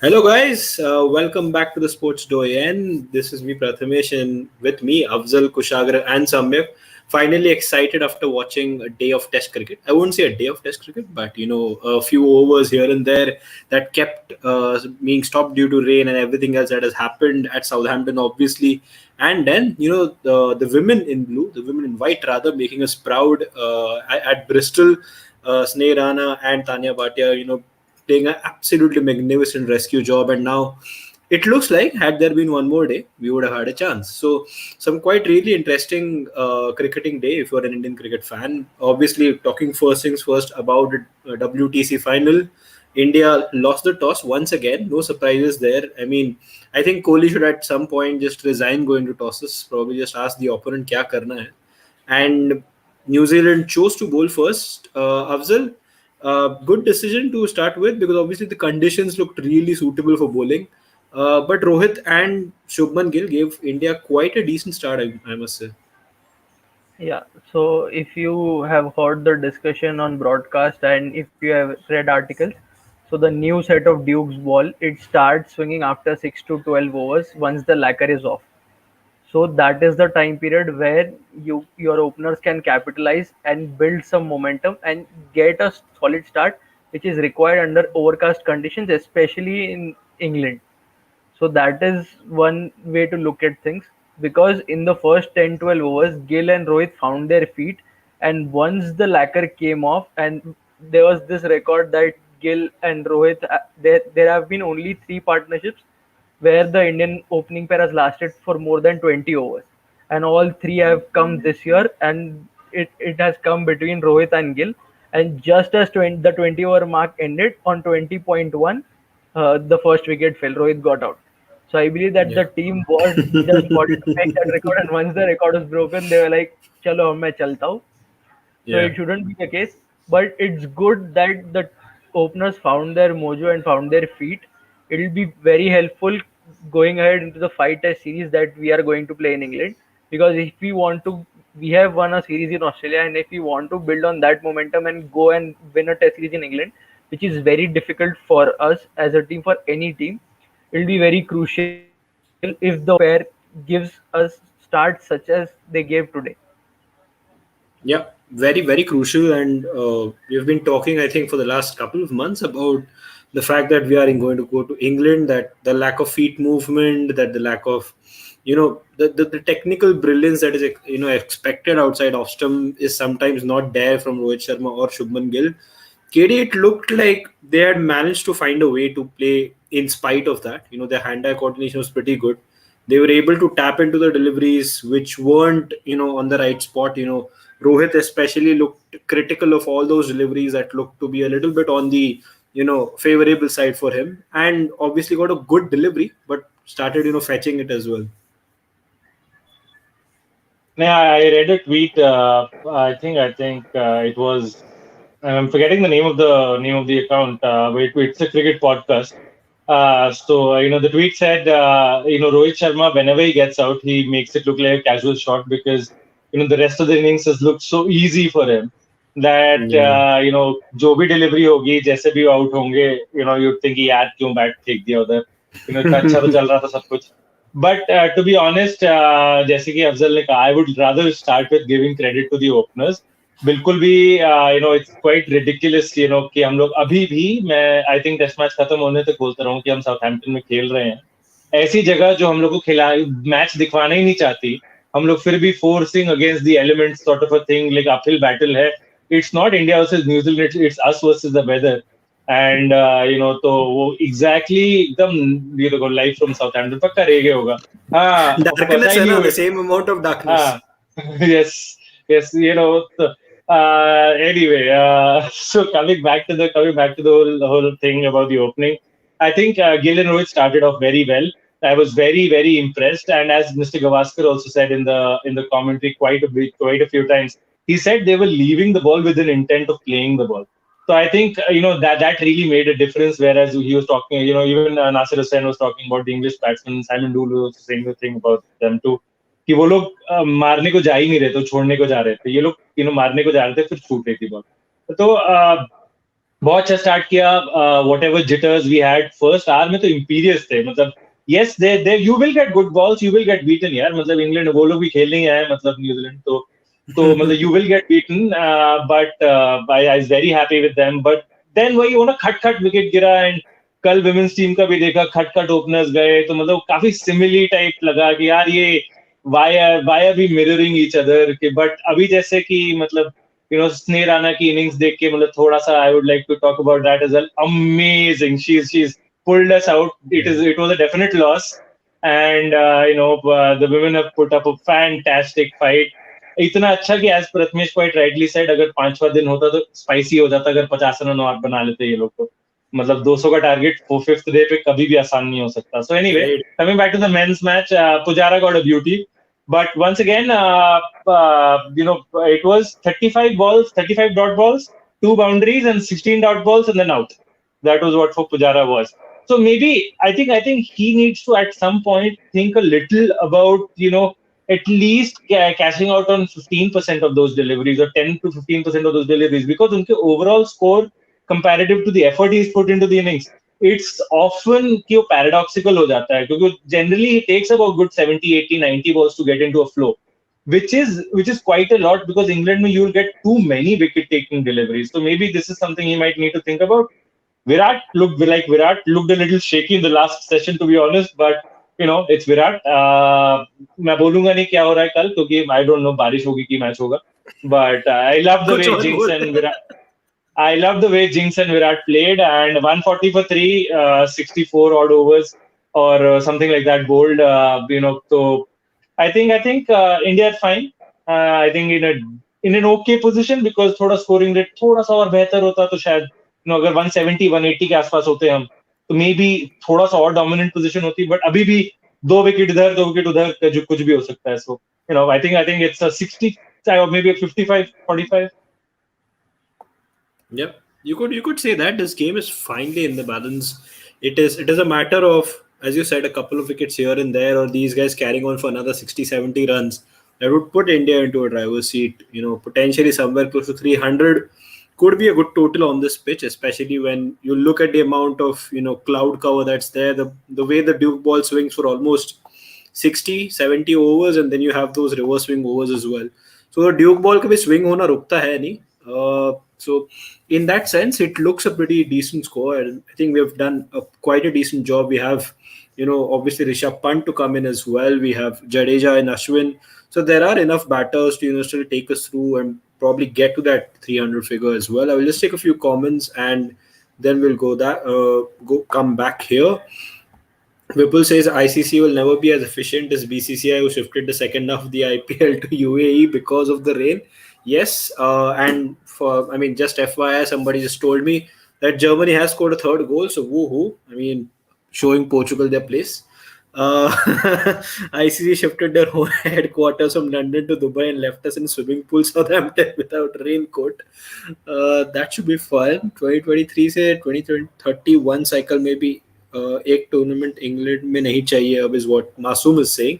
Hello, guys. Welcome back to the Sports Doyen. This is me, Prathamesh, and with me, Afzal, Kushagra, and Samyak. Finally excited after watching a day of Test cricket. I won't say a day of Test cricket, but a few overs here and there that kept being stopped due to rain and everything else that has happened at Southampton, obviously. And then, the women in blue, the women in white, rather, making us proud at Bristol. Sneh Rana and Tanya Bhatia, playing an absolutely magnificent rescue job. And now it looks like, had there been one more day, we would have had a chance. So, some quite really interesting cricketing day if you're an Indian cricket fan. Obviously, talking first things first about WTC Final. India lost the toss once again. No surprises there. I mean, I think Kohli should at some point just resign going to tosses. Probably just ask the opponent kya karna hai. And New Zealand chose to bowl first. Afzal, good decision to start with because obviously the conditions looked really suitable for bowling. But Rohit and Shubman Gill gave India quite a decent start, I must say. Yeah, so if you have heard the discussion on broadcast and if you have read articles, so the new set of Duke's ball, it starts swinging after 6 to 12 overs once the lacquer is off. So that is the time period where your openers can capitalize and build some momentum and get a solid start, which is required under overcast conditions, especially in England. So that is one way to look at things because in the first 10-12 overs, Gill and Rohit found their feet. And once the lacquer came off, and there was this record that Gill and Rohit, there have been only three partnerships where the Indian opening pair has lasted for more than 20 overs. And all three have come this year, and it has come between Rohit and Gill. And just as the 20 over mark ended on 20.1, the first wicket fell. Rohit got out. So I believe that Yeah. the team was just wanted to make that record, and once the record was broken, they were like, "Chalo, अब मैं चलता हूँ." So Yeah. it shouldn't be the case, but it's good that the openers found their mojo and found their feet. It'll be very helpful going ahead into the five test series that we are going to play in England, because if we want to, we have won a series in Australia, and if we want to build on that momentum and go and win a test series in England, which is very difficult for us as a team, for any team, it'll be very crucial if the pair gives us starts such as they gave today. Yeah, very, very crucial. And we've been talking, I think, for the last couple of months about the fact that we are going to go to England, that the lack of feet movement, that the lack of, the technical brilliance that is, expected outside off stump is sometimes not there from Rohit Sharma or Shubman Gill. KD, it looked like they had managed to find a way to play in spite of that. Their hand-eye coordination was pretty good. They were able to tap into the deliveries which weren't, on the right spot. Rohit especially looked critical of all those deliveries that looked to be a little bit on the, favorable side for him, and obviously got a good delivery, but started, fetching it as well. Yeah, I read a tweet. I think it was. I'm forgetting the name of the account. It's a cricket podcast. The tweet said, Rohit Sharma, whenever he gets out, he makes it look like a casual shot because the rest of the innings has looked so easy for him that Yeah. जो भी delivery होगी, जैसे भी out होंगे, you'd think यार क्यों bat फेंक दिया उधर, इतना अच्छा तो चल रहा था सब कुछ. But to be honest, जैसे कि अफजल ने कहा, I would rather start with giving credit to the openers. बिल्कुल भी it's quite ridiculous कि हम लोग अभी भी, मैं आई थिंक टेस्ट मैच खत्म होने तक बोलता रहूं कि हम साउथहैम्पटन में खेल रहे हैं ऐसी जगह जो हम लोग को खिला मैच दिखवाना ही नहीं चाहती. हम लोग फिर भी forcing against the elements sort of a thing, like uphill battle है. It's not India versus New Zealand, it's us versus the weather. And तो वो एग्जैक्टली एकदम ये देखो लाइव फ्रॉम साउथहैम्पटन पक्का रह गया होगा. हाँ, ऑफ कोर्स Darkness आई है ना, new the it. same amount of darkness. हाँ. Yes, yes, anyway, so coming back to the whole thing about the opening, I think Gill and Rohit started off very well. I was very, very impressed, and as Mr. Gavaskar also said in the commentary quite a few times, he said they were leaving the ball with an intent of playing the ball. So I think that really made a difference. Whereas he was talking, even Nasir Hussain was talking about the English batsmen. Simon Dool was also saying the thing about them too. कि वो लोग मारने को जा ही नहीं रहे थे, छोड़ने को जा रहे थे. ये लोग मारने को जा रहे थे, फिर छूट रही थी बॉल. तो बहुत अच्छा स्टार्ट किया. Whatever jitters we had first hour में तो imperious थे. मतलब yes, they you will get good balls, you will get beaten यार. मतलब इंग्लैंड वो लोग भी खेल नहीं आए, मतलब न्यूजीलैंड तो मतलब you will get beaten. But I was very happy with them. But then वही वो ना खट विकेट गिरा. एंड कल विमेंस टीम का भी देखा, खट ओपनर्स गए, तो मतलब काफी सिमिली टाइप लगा कि यार ये why are we mirroring each other. कि बट अभी जैसे कि मतलब स्नेह राणा की इनिंग्स देख के मतलब थोड़ा सा I would like to talk about that as well. Amazing, she's pulled us out. It was a definite loss. And the women have put up a fantastic fight. इतना अच्छा कि as Prathamesh quite rightly said, अगर 5वां दिन होता तो spicy हो जाता, अगर 50 रन और बना लेते ये लोग तो. मतलब 200 का टारगेट 5th डे पे कभी भी आसान नहीं हो सकता. So anyway, Right. Coming back to the men's match, Pujara got a beauty. But once again, it was 35 balls, 35 dot balls, 2 boundaries, and 16 dot balls, and then out. That was what for Pujara was. So maybe I think he needs to at some point think a little about at least cashing out on 15% of those deliveries, or 10 to 15% of those deliveries, because unke overall score comparative to the effort he's put into the innings, it's often कि वो paradoxical हो जाता है, क्योंकि generally it takes about good 70, 80, 90 balls to get into a flow, which is quite a lot, because England में you'll get too many wicket taking deliveries. So maybe this is something he might need to think about. Virat looked a little shaky in the last session, to be honest, but it's Virat. मैं बोलूंगा नहीं क्या हो रहा है कल, क्योंकि I don't know बारिश होगी कि मैच होगा. But I love the कुछ way और Jinx बोल. and Virat. I love the way Jinx and Virat played, and 140 for 3, 64 odd overs, or something like that bowled. So I think India are fine. I think in an okay position, because थोड़ा scoring rate थोड़ा सा और बेहतर होता तो शायद अगर 170 180 के आसपास होते हम, तो मे बी थोड़ा सा और dominant position होती. बट अभी भी 2 विकेट इधर 2 विकेट उधर, जो कुछ भी हो सकता है. So I think it's a 60 or maybe a 55-45. Yep, you could say that this game is finely in the balance. It is a matter of, as you said, a couple of wickets here and there, or these guys carrying on for another 60, 70 runs that would put India into a driver's seat. Potentially somewhere close to 300 could be a good total on this pitch, especially when you look at the amount of cloud cover that's there. The way the Duke ball swings for almost 60, 70 overs, and then you have those reverse swing overs as well. So Duke ball कभी swing होना रुकता है नहीं. So in that sense, it looks a pretty decent score, and I think we have done quite a decent job. We have, obviously Rishabh Pant to come in as well. We have Jadeja and Ashwin, so there are enough batters to still take us through and probably get to that 300 figure as well. I will just take a few comments and then we'll come back here. Whipple says ICC will never be as efficient as BCCI, who shifted the second half of the IPL to UAE because of the rain. Yes, and just FYI, somebody just told me that Germany has scored a third goal, so woohoo! Showing Portugal their place. ICC shifted their whole headquarters from London to Dubai and left us in swimming pool Southampton without raincoat. That should be fun. 2023 से 2031 cycle में भी एक tournament England में नहीं चाहिए अब, is what Masoom is saying.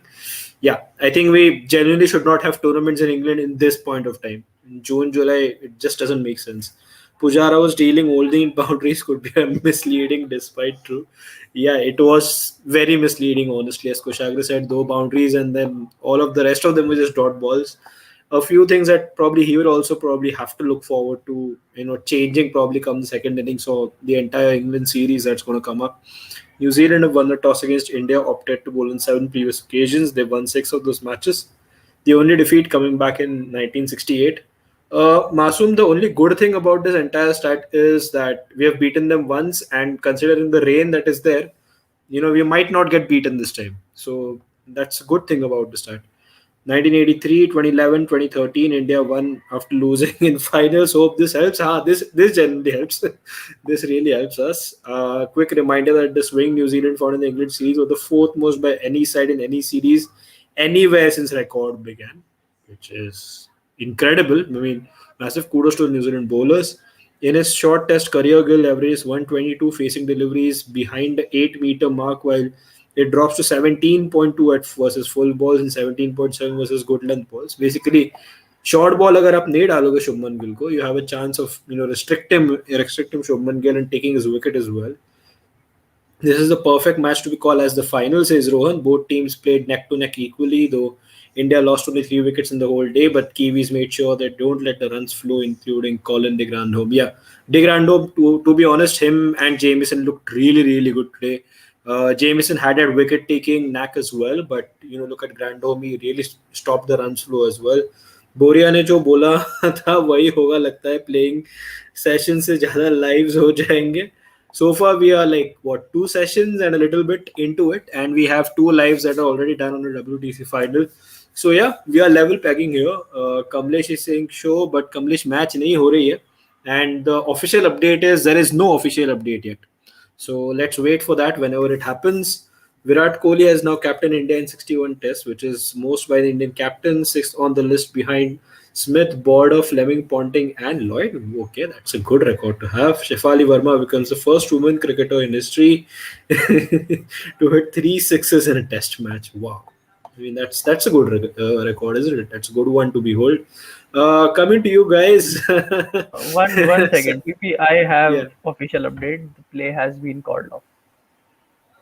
Yeah, I think we genuinely should not have tournaments in England in this point of time. In June, July, it just doesn't make sense. Pujara was dealing holding in boundaries could be misleading despite true. Yeah, it was very misleading, honestly. As Kushagra said, though boundaries, and then all of the rest of them were just dot balls. A few things that probably he will also probably have to look forward to, changing probably come the second innings or the entire England series that's going to come up. New Zealand have won the toss against India, opted to bowl on 7 previous occasions. They've won 6 of those matches. The only defeat coming back in 1968. Masoom, the only good thing about this entire stat is that we have beaten them once, and considering the rain that is there, we might not get beaten this time. So that's a good thing about the stat. 1983, 2011, 2013, India won after losing in finals. Hope this helps. This generally helps. This really helps us. Quick reminder that the swing New Zealand found in the England series was the fourth most by any side in any series anywhere since record began, which is incredible. Massive kudos to the New Zealand bowlers. In his short test career, Gill averages 122 facing deliveries behind the 8-meter mark, while it drops to 17.2 at versus full balls and 17.7 versus good length balls. Basically, short ball अगर आप नहीं डालोगे शुभमन गिल को, you have a chance of restricting Shubman Gill and taking his wicket as well. This is the perfect match to be called as the final, says Rohan. Both teams played neck to neck equally, though India lost only 3 wickets in the whole day, but Kiwis made sure they don't let the runs flow, including Colin de Grandhomme. Yeah, de Grandhomme, to be honest, him and Jamieson looked really, really good today. Jamieson had that wicket taking knack as well, but look at Grandhomme, he really stopped the runs flow as well. बोरिया ने जो बोला था वही होगा लगता है, playing session से ज्यादा लाइव्स हो जाएंगे. So far, we are like 2 sessions and a little bit into it, and we have 2 lives that are already done on the WTC final. So yeah, we are level pegging here. Kamlesh is saying show, but Kamlesh match nahi ho rahi hai, and the official update is there is no official update yet. So let's wait for that whenever it happens. Virat Kohli has now captained India in 61 tests, which is most by the Indian captain, sixth on the list behind Smith, Border, Fleming, Ponting, and Lloyd. Okay, that's a good record to have. Shefali Verma becomes the first woman cricketer in history to hit 3 sixes in a test match. Wow. I mean, that's a good record, isn't it? That's a good one to behold. Coming to you guys. One second, PP. I have Yeah. official update. The play has been called off.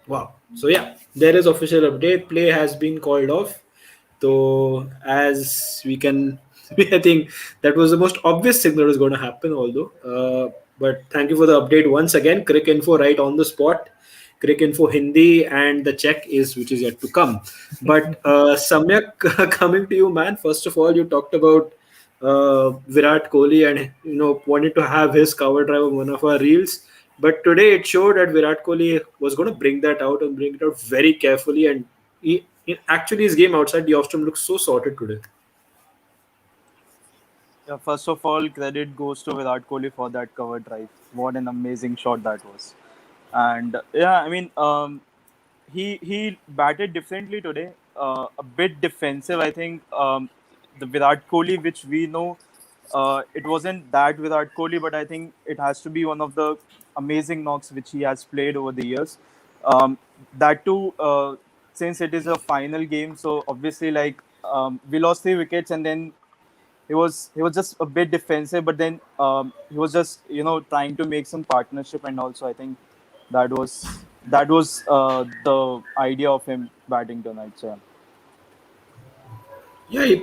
Wow. So yeah, there is official update. Play has been called off. So as we can, I think that was the most obvious thing that was going to happen. Although, but thank you for the update once again. Crick info right on the spot. Crick info Hindi, and the check is which is yet to come. But Samyak, coming to you, man. First of all, you talked about Virat Kohli and wanted to have his cover drive on one of our reels. But today it showed that Virat Kohli was going to bring that out and bring it out very carefully. And actually, his game outside the off-stump looks so sorted today. Yeah, first of all, credit goes to Virat Kohli for that cover drive. What an amazing shot that was. And yeah, I mean, he batted differently today. A bit defensive, I think. The Virat Kohli, which we know, it wasn't that Virat Kohli, but I think it has to be one of the amazing knocks which he has played over the years. That too, since it is a final game, so obviously, like we lost 3 wickets, and then he was just a bit defensive, but then he was just trying to make some partnership, and also I think that was the idea of him batting tonight. So yeah. Yeah, he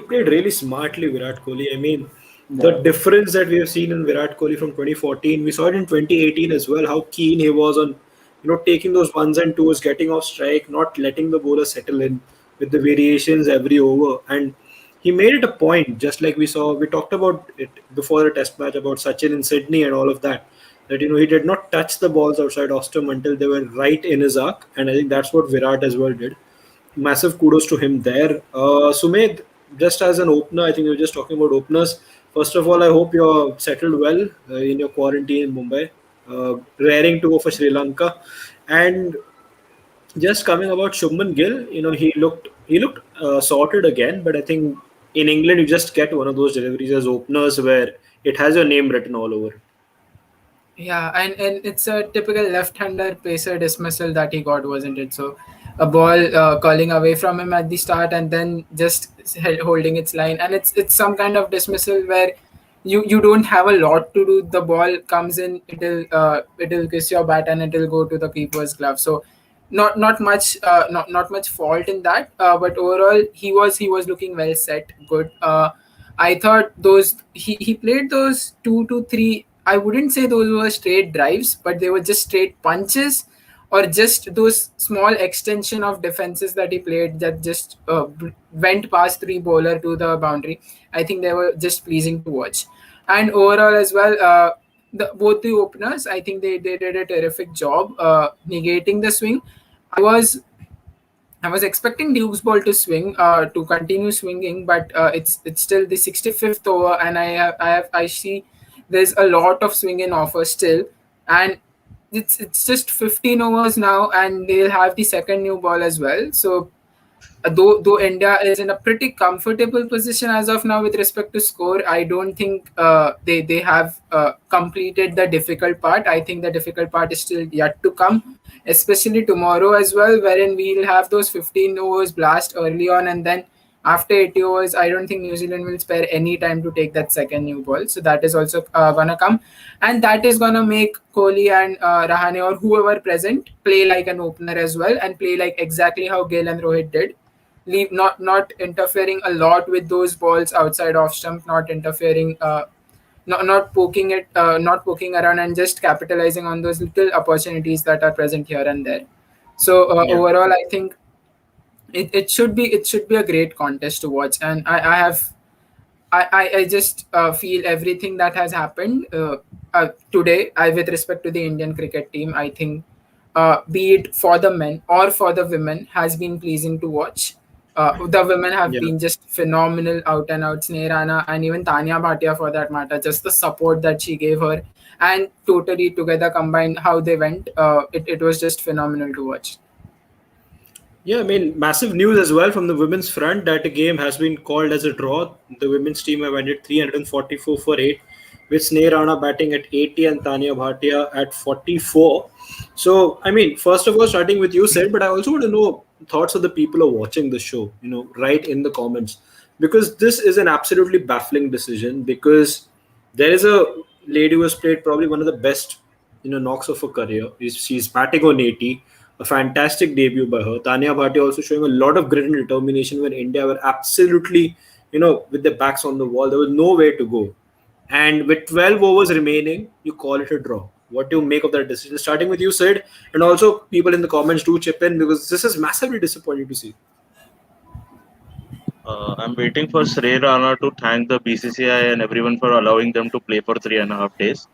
played really smartly, Virat Kohli. I mean, the Yeah. difference that we have seen in Virat Kohli from 2014, we saw it in 2018 as well. How keen he was on, taking those ones and twos, getting off strike, not letting the bowler settle in with the variations every over, and he made it a point. Just like we talked about it before the Test match about Sachin in Sydney and all of that. That he did not touch the balls outside off stump until they were right in his arc, and I think that's what Virat as well did. Massive kudos to him there. Sumedh, just as an opener, I think we were just talking about openers. First of all, I hope you're settled well in your quarantine in Mumbai, raring to go for Sri Lanka. And just coming about Shubman Gill, he looked sorted again, but I think in England you just get one of those deliveries as openers where it has your name written all over it. Yeah, and it's a typical left-hander pacer dismissal that he got, wasn't it? So a ball calling away from him at the start, and then just holding its line, and it's some kind of dismissal where you don't have a lot to do. The ball comes in, it'll kiss your bat, and it'll go to the keeper's glove. So not much fault in that. But overall, he was looking well set, good. I thought he played those 2 to 3. I wouldn't say those were straight drives, but they were just straight punches, or just those small extension of defenses that he played that just went past 3 bowler to the boundary. I think they were just pleasing to watch. And overall as well, both the openers, I think they did a terrific job negating the swing. I was I was expecting Duke's ball to swing, to continue swinging, but it's still the 65th over, and I see there's a lot of swing in offer still, and it's just 15 overs now, and they'll have the second new ball as well. So though India is in a pretty comfortable position as of now with respect to score, I don't think they have completed the difficult part. I think the difficult part is still yet to come, especially tomorrow as well, wherein we'll have those 15 overs blast early on, and then After 80 overs, I don't think New Zealand will spare any time to take that second new ball. So that is also gonna come, and that is gonna make Kohli and Rahane or whoever present play like an opener as well, and play like exactly how Gill and Rohit did. Leave not interfering a lot with those balls outside off stump, not interfering. Not poking it, not poking around, and just capitalizing on those little opportunities that are present here and there. So Yeah. overall, I think it should be a great contest to watch, and I have I just feel everything that has happened today, with respect to the Indian cricket team. I think, be it for the men or for the women, has been pleasing to watch. The women have Yeah. been just phenomenal, out and out. Snehrana and even Tanya Bhatia, for that matter, just the support that she gave her, and totally together combined how they went. It was just phenomenal to watch. Yeah, I mean, massive news as well from the women's front that a game has been called as a draw. The women's team have ended 344 for 8, with Sneh Rana batting at 80 and Tanya Bhatia at 44. So, I mean, first of all, starting with you, Sid, but I also want to know thoughts of the people who are watching the show, right in the comments. Because this is an absolutely baffling decision, because there is a lady who has played probably one of the best, knocks of her career. She's batting on 80, a fantastic debut by her. Tanya Bhatia also showing a lot of grit and determination when India were absolutely, with their backs on the wall. There was no way to go. And with 12 overs remaining, you call it a draw. What do you make of that decision? Starting with you, Sid, and also people in the comments do chip in, because this is massively disappointing to see. I'm waiting for Sri Rana to thank the BCCI and everyone for allowing them to play for 3.5 days,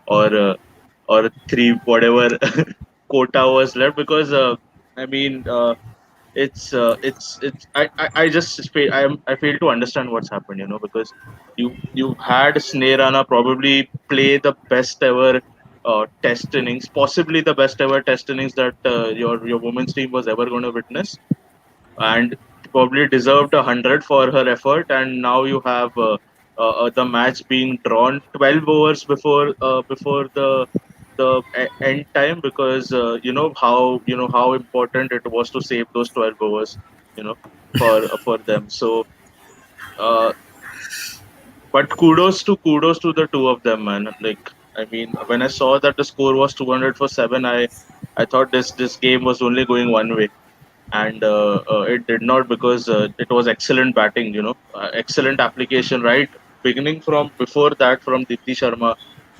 or three whatever quota was left, because I mean it's I just fail, I fail to understand what's happened, because you had Sri Rana probably play the best ever test innings, possibly the best ever test innings that your women's team was ever going to witness, and probably deserved 100 for her effort. And now you have the match being drawn 12 overs before the end time, because you know how important it was to save those 12 overs, you know for them. So uh, but kudos to the two of them, man. Like, I mean, when I saw that the score was 200 for 7, I thought this game was only going one way, and it did not, because it was excellent batting, excellent application, right? Beginning from before that, from Dipti Sharma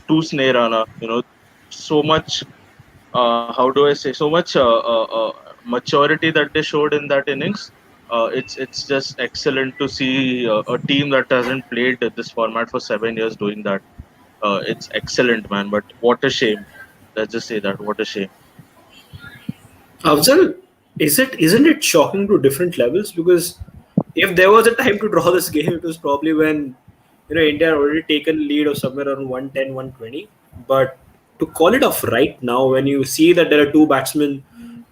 to Sneh Rana, so much, how do I say, so much maturity that they showed in that innings. It's just excellent to see a team that hasn't played this format for 7 years doing that. It's excellent, man. But what a shame. Let's just say that. What a shame. Afzal, isn't it shocking to different levels? Because if there was a time to draw this game, it was probably when India had already taken lead of somewhere around 110, 120. But to call it off right now, when you see that there are two batsmen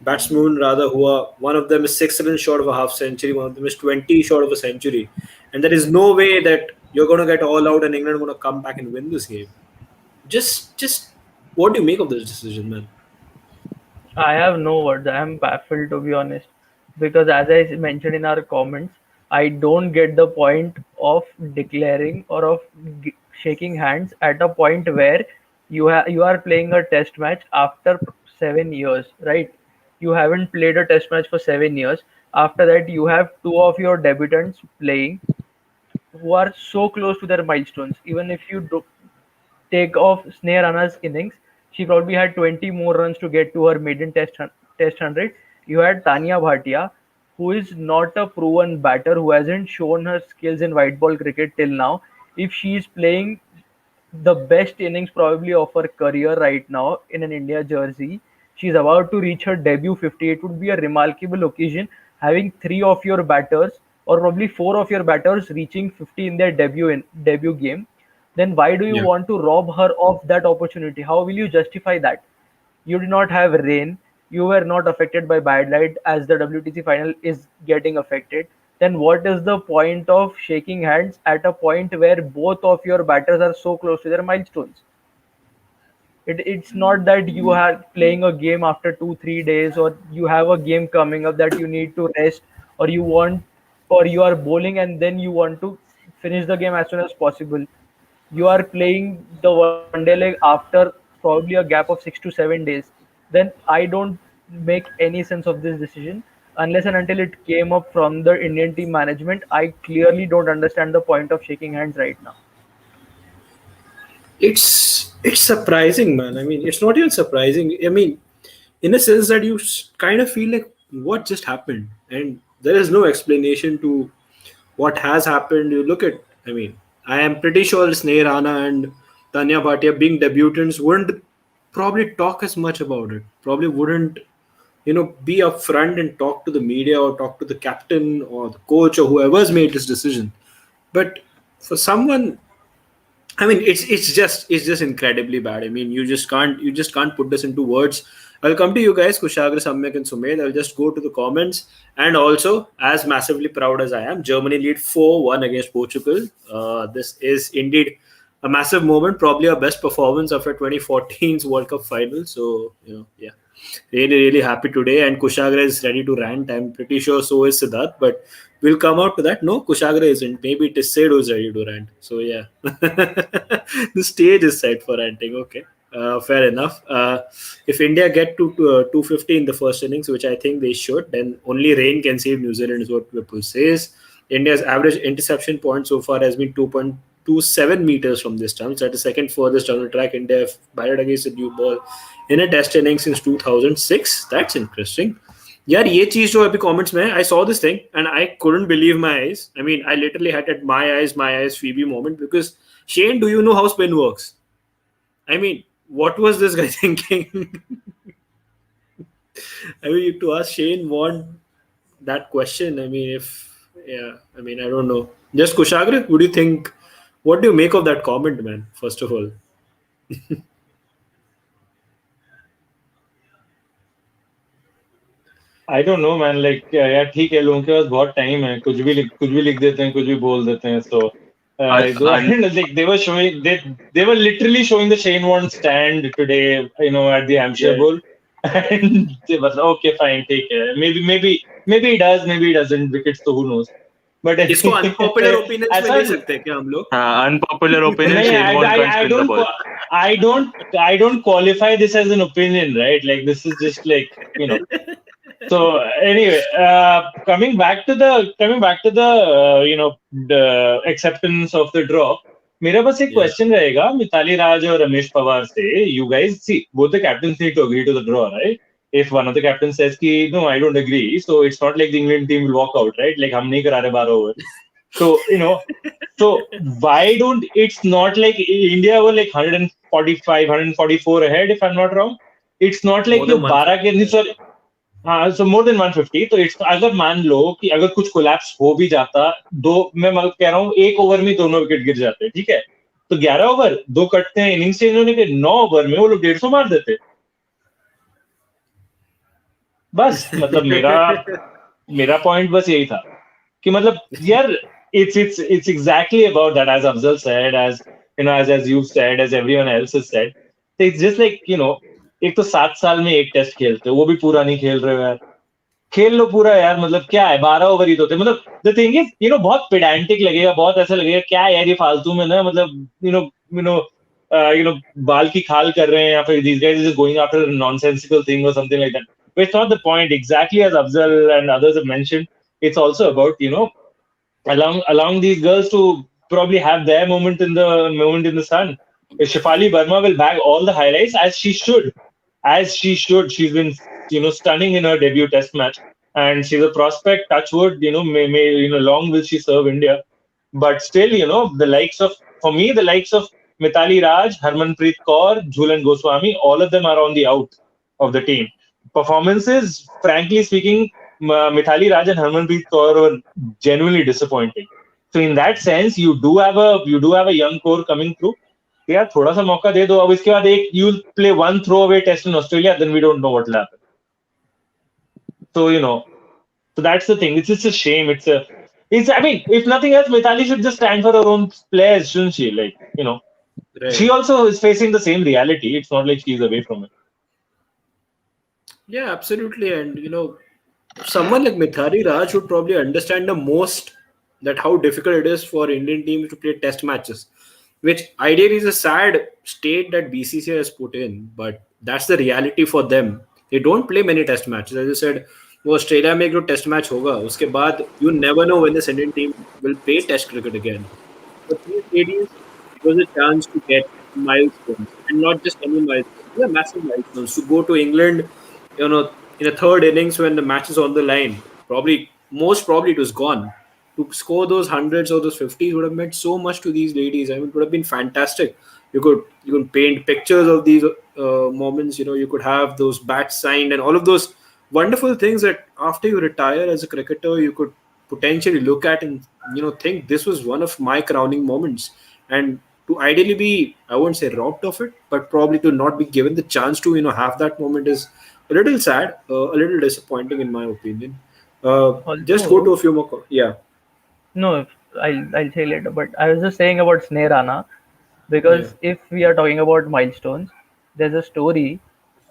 rather, who are, one of them is 6 runs short of a half century, one of them is 20 short of a century, and there is no way that you're going to get all out and England are going to come back and win this game. Just what do you make of this decision, man? I have no words. I am baffled, to be honest, because as I mentioned in our comments, I don't get the point of declaring or of shaking hands at a point where you are playing a test match after 7 years, right? You haven't played a test match for 7 years. After that, you have two of your debutants playing who are so close to their milestones. Even if you take off Sneh Rana's innings, she probably had 20 more runs to get to her maiden test 100. You had Tanya Bhatia, who is not a proven batter, who hasn't shown her skills in white ball cricket till now. If she is playing the best innings probably of her career right now in an India jersey, she's about to reach her debut 50. It would be a remarkable occasion having three of your batters or probably four of your batters reaching 50 in their debut game. Then why do you Yeah. want to rob her of that opportunity? How will you justify that? You did not have rain, you were not affected by bad light as the WTC final is getting affected. Then what is the point of shaking hands at a point where both of your batters are so close to their milestones? It's not that you are playing a game after 2 3 days, or you have a game coming up that you need to rest, or you want or you are bowling and then you want to finish the game as soon as possible. You are playing the one day leg after probably a gap of 6 to 7 days. Then I don't make any sense of this decision unless and until it came up from the Indian team management. I clearly don't understand the point of shaking hands right now. It's surprising, man. I mean, it's not even surprising. I mean, in a sense that you kind of feel like what just happened, and there is no explanation to what has happened. You look at, I mean, I am pretty sure Sneh Rana and Tanya Bhatia being debutants wouldn't probably talk as much about it. Probably wouldn't, be upfront and talk to the media or talk to the captain or the coach or whoever's made this decision. But for someone, I mean, it's just incredibly bad. I mean, you just can't put this into words. I'll come to you guys, Kushagra, Samyak, and Sumed. I'll just go to the comments. And also, as massively proud as I am, Germany lead 4-1 against Portugal. This is indeed a massive moment, probably our best performance after 2014's World Cup final. So, yeah, really, really happy today. And Kushagra is ready to rant. I'm pretty sure so is Siddharth, but we'll come out to that. No, Kushagra isn't. Maybe it is Sid who's ready to rant. So, yeah, the stage is set for ranting. Okay. Fair enough. If India get to 250 in the first innings, which I think they should, then only rain can save New Zealand, is what Vipul says. India's average interception point so far has been 2.27 meters from this term. So at the second furthest down the track, India have batted against a new ball in a test inning since 2006. That's interesting. यार ये चीज जो अभी comments में I saw this thing and I couldn't believe my eyes. I mean, I literally had that my eyes Phoebe moment, because Shane, do you know how spin works? I mean, what was this guy thinking? I mean, to ask Shane want that question. I mean, I don't know. Just Kushagra, would you think? What do you make of that comment, man? First of all. I don't know, man. Like, यार ठीक है, लोगों के पास बहुत time है, कुछ भी लिख देते हैं, कुछ भी बोल देते हैं. So, like they were showing, they were literally showing the Shane Warne stand today, at the Hampshire Bowl, and they were okay, fine, take care. Maybe he does, maybe he doesn't. Wickets, so who knows? But इसको unpopular opinions में ले सकते हैं क्या हम लोग? Unpopular opinion. Shane Warne can't spin the ball. I don't qualify this as an opinion, right? Like, this is just like, So anyway, coming back to the the acceptance of the draw. मेरा बस एक question रहेगा मिताली राज और रमेश पवार से. You guys see, both the captains need to agree to the draw, right? If one of the captains says कि no, I don't agree, so it's not like the England team will walk out, right? Like, हम नहीं करा रहे 12 over. So so why don't, it's not like India were like 145, 144 ahead, if I'm not wrong. It's not like you 12 के, sorry. हाँ, so more than 150. तो अगर मान लो कि अगर कुछ कोलैप्स हो भी जाता, मैं कह रहा हूँ 1 ओवर में दोनों विकेट गिर जाते, ठीक है, तो 11 ओवर 2 कटते हैं, इनिंग्स चेंज होने के 9 ओवर में वो लोग 150 मार देते. बस मतलब मेरा पॉइंट बस यही था कि मतलब यार it's exactly about that, as Afzal said, as as you've said, as everyone else has said. It's just like, एक तो 7 साल में एक टेस्ट खेलते हो, वो भी पूरा नहीं खेल रहे हो यार. खेल लो पूरा यार, मतलब क्या है, 12 ओवर ही तो थे. मतलब द थिंग इज, बहुत पेडांटिक लगेगा, बहुत ऐसा लगेगा क्या यार ये फालतू में ना, मतलब बाल की खाल कर रहे हैं, या फिर these guys are just going after a nonsensical thing or something like that. But it's not the point. Exactly as Afzal and others have mentioned, it's also about allowing these girls to probably have their moment in the sun. Shefali Verma will bag all the highlights as she should. She's been stunning in her debut test match, and she's a prospect. Touchwood, may long will she serve India. But still, the likes of Mithali Raj, Harmanpreet Kaur, Jhulan Goswami, all of them are on the out of the team. Performances, frankly speaking, Mithali Raj and Harmanpreet Kaur were genuinely disappointing. So in that sense, you do have a young core coming through. यार थोड़ा सा मौका दे दो. अब इसके बाद एक you will play one throwaway test in Australia, then we don't know what will happen. So so that's the thing. It's just a shame. I mean, if nothing else, Mithali should just stand for her own players, shouldn't she? Like, Right. She also is facing the same reality. It's not like she's away from it. Yeah, absolutely. And someone like Mithari Raj would probably understand the most that how difficult it is for Indian teams to play test matches, which ideally is a sad state that BCCI has put in, but that's the reality for them. They don't play many test matches. As you said, वो Australia में एक जो test match होगा उसके बाद you never know when this Indian team will play test cricket again. For these ladies, it was a chance to get milestones, and not just any milestones. They're massive milestones. To go to England, in a third innings when the match is on the line, most probably it was gone. To score those hundreds or those 50s would have meant so much to these ladies. I mean, it would have been fantastic. You could paint pictures of these moments. You could have those bats signed and all of those wonderful things that after you retire as a cricketer, you could potentially look at and think this was one of my crowning moments. And to ideally be, I won't say robbed of it, but probably to not be given the chance to have that moment is a little sad, a little disappointing in my opinion. Just go to Also, a few more. Yeah, no, I'll say later. But I was just saying about Sneh Rana yeah. because if we are talking about milestones, there's a story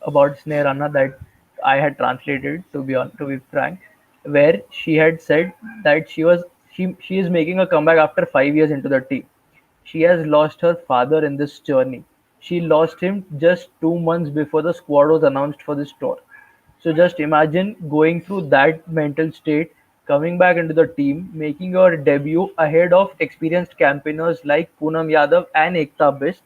about Sneh Rana that I had translated to be frank, where she had said that she is making a comeback after 5 years into the team. She has lost her father in this journey. She lost him just 2 months before the squad was announced for this tour. So just imagine going through that mental state, coming back into the team, making your debut ahead of experienced campaigners like Poonam Yadav and Ekta Bist,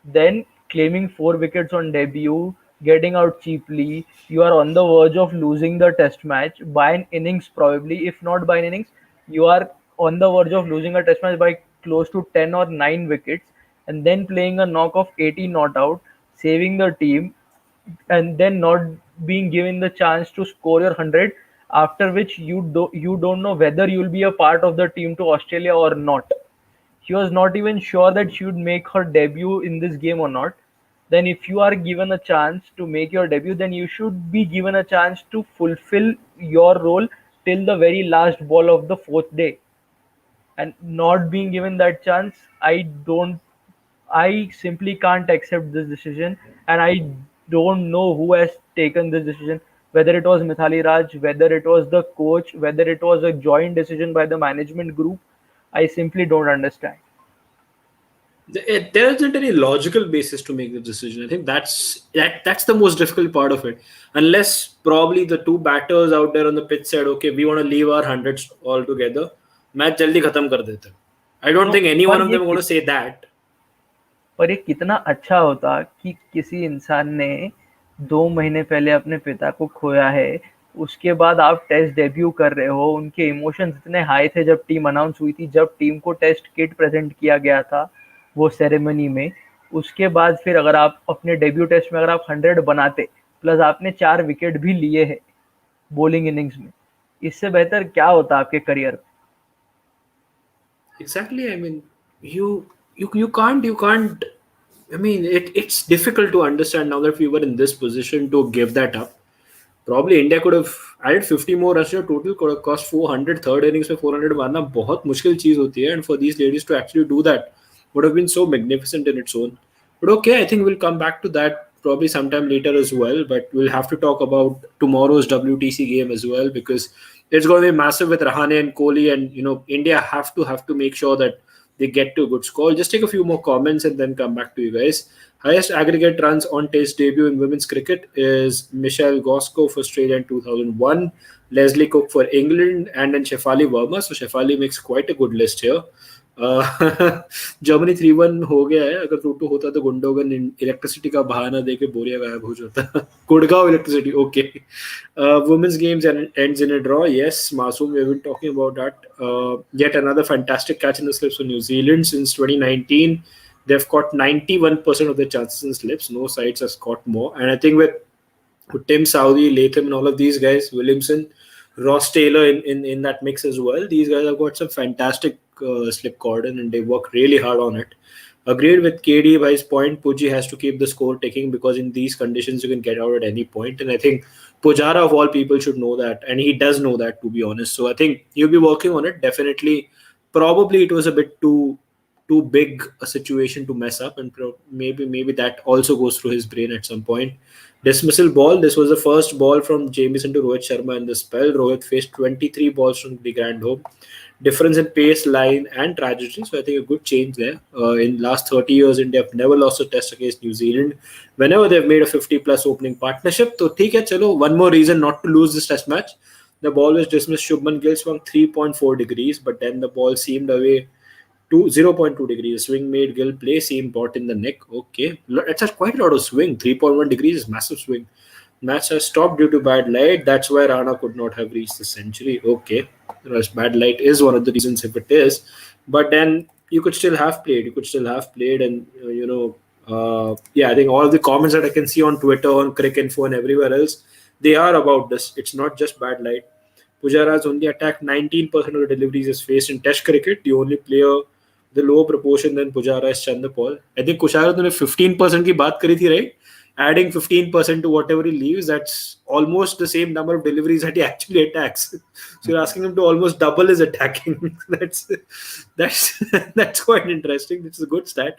then claiming 4 wickets on debut, getting out cheaply. You are on the verge of losing the test match by an innings, probably. If not by an innings, you are on the verge of losing a test match by close to 10 or 9 wickets, and then playing a knock of 80 not out, saving the team, and then not being given the chance to score your 100, after which you don't know whether you'll be a part of the team to Australia or not. She was not even sure that she would make her debut in this game or not. Then if you are given a chance to make your debut, then you should be given a chance to fulfill your role till the very last ball of the fourth day. And not being given that chance, I simply can't accept this decision, and I don't know who has taken this decision, whether it was Mithali Raj, whether it was the coach, whether it was a joint decision by the management group. I simply don't understand. There isn't any logical basis to make the decision. I think that's the most difficult part of it. Unless probably the two batters out there on the pitch said, "Okay, we want to leave our hundreds altogether. Match jaldi khatam kar dete." I don't know think any पर one of ये them are going to say that. कितना अच्छा होता कि किसी इंसान ने 2 महीने पहले अपने पिता को खोया है, उसके बाद आप टेस्ट डेब्यू कर रहे हो, उनके इमोशंस इतने हाई थे जब टीम अनाउंस हुई थी, जब टीम को टेस्ट किट प्रेजेंट किया गया था वो सेरेमनी में, उसके बाद फिर अगर आप अपने डेब्यू टेस्ट में अगर आप 100 बनाते, प्लस आपने 4 विकेट भी लिए हैं बॉलिंग इनिंग्स में, इससे बेहतर क्या होता आपके करियर में? Exactly. I mean, you can't. I mean, it's difficult to understand now that we were in this position to give that up. Probably India could have added 50 more runs. Your total could have cost 400. Third innings में 400 मारना बहुत मुश्किल चीज होती है, and for these ladies to actually do that would have been so magnificent in its own. But okay, I think we'll come back to that probably sometime later as well. But we'll have to talk about tomorrow's WTC game as well, because it's going to be massive with Rahane and Kohli, and India have to make sure that they get to a good score. I'll just take a few more comments and then come back to you guys. Highest aggregate runs on Test debut in women's cricket is Michelle Goscoe for Australia in 2001, Leslie Cook for England, and then Shefali Verma. So Shefali makes quite a good list here. Germany 3-1 हो गया है. अगर 2-2 होता तो Gundogan electricity का बहाना देके बोरिया गायब हो जाता. Gurgaon electricity. Okay. Women's games ends in a draw. Yes, Masoom, we've been talking about that. Yet another fantastic catch in the slips for New Zealand since 2019. They've caught 91% of their chances in slips. No sides has caught more. And I think with Tim Southey, Latham, and all of these guys, Williamson, Ross Taylor in that mix as well, these guys have got some fantastic slip cordon, and they work really hard on it. Agreed with KD by his point. Puji has to keep the score ticking, because in these conditions you can get out at any point. And I think Pujara of all people should know that, and he does know that, to be honest. So I think he'll be working on it definitely. Probably it was a bit too too big a situation to mess up, and maybe that also goes through his brain at some point. Dismissal ball. This was the first ball from Jamieson to Rohit Sharma in the spell. Rohit faced 23 balls from the grand home. Difference in pace, line, and trajectory. So I think a good change there. In last 30 years, India have never lost a test against New Zealand. Whenever they've made a 50+ opening partnership, so ठीक है चलो, one more reason not to lose this test match. The ball was dismissed. Shubman Gill swung 3.4 degrees, but then the ball seemed away to 0.2 degrees. Swing made Gill play, seemed bought in the neck. Okay, that's quite a lot of swing. 3.1 degrees is massive swing. Match has stopped due to bad light. That's why Rana could not have reached the century. Okay, bad light is one of the reasons if it is. But then you could still have played. And yeah, I think all the comments that I can see on Twitter, on Cricinfo, and everywhere else, they are about this. It's not just bad light. Pujara's only attacked 19% of the deliveries is faced in Test cricket. The only player the lower proportion than Pujara is Chandrapal. I think Kushara ने 15% की बात करी थी, right? Adding 15% to whatever he leaves, that's almost the same number of deliveries that he actually attacks. So you're asking him to almost double his attacking. that's quite interesting. It's a good stat.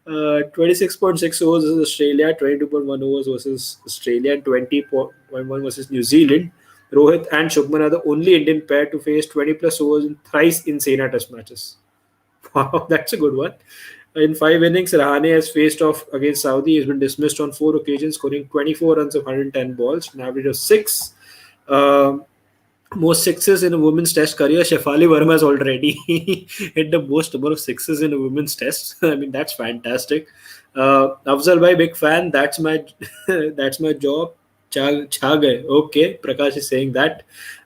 26.6 overs versus Australia, 22.1 overs versus Australia, and 20.1 versus New Zealand. Rohit and Shubman are the only Indian pair to face 20+ overs in thrice insane test matches. Wow, that's a good one. In 5 innings, Rahane has faced off against Saudi. He's been dismissed on 4 occasions, scoring 24 runs of 110 balls, an average of 6. Most sixes in a women's test career. Shefali Verma has already hit the most number of sixes in a women's test. I mean, that's fantastic. Afzal bhai, big fan. That's my job. Chha gaye. Okay, Prakash is saying that.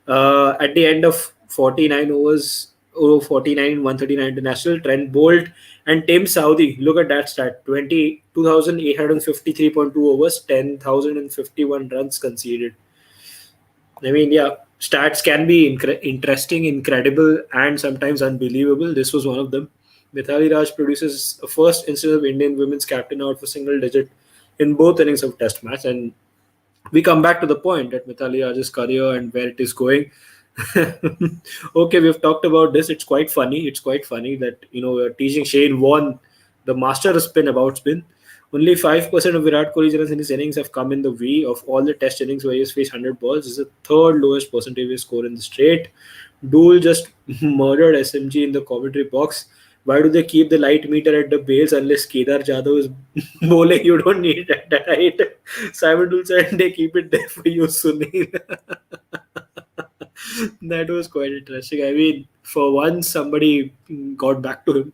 At the end of 49 overs, 49 139 international, Trent Bolt and Tim Saudi. Look at that stat: 2,853.2 overs, 10,051 runs conceded. I mean, yeah, stats can be interesting, incredible, and sometimes unbelievable. This was one of them. Mithali Raj produces a first instance of Indian women's captain out for single digit in both innings of Test match, and we come back to the point that Mithali Raj's career and where it is going. Okay, we've talked about this. It's quite funny. That we're teaching Shane Warne the master of spin about spin. Only 5% of Virat Kohli's runs in his innings have come in the V of all the Test innings where he has faced 100 balls. This is the third lowest percentage score in the straight. Dool just murdered SMG in the commentary box. Why do they keep the light meter at the bales unless Kedar Jadhav is bowling? You don't need that height. Simon Dool said they keep it there for you, Sunil. That was quite interesting. I mean, for once, somebody got back to him.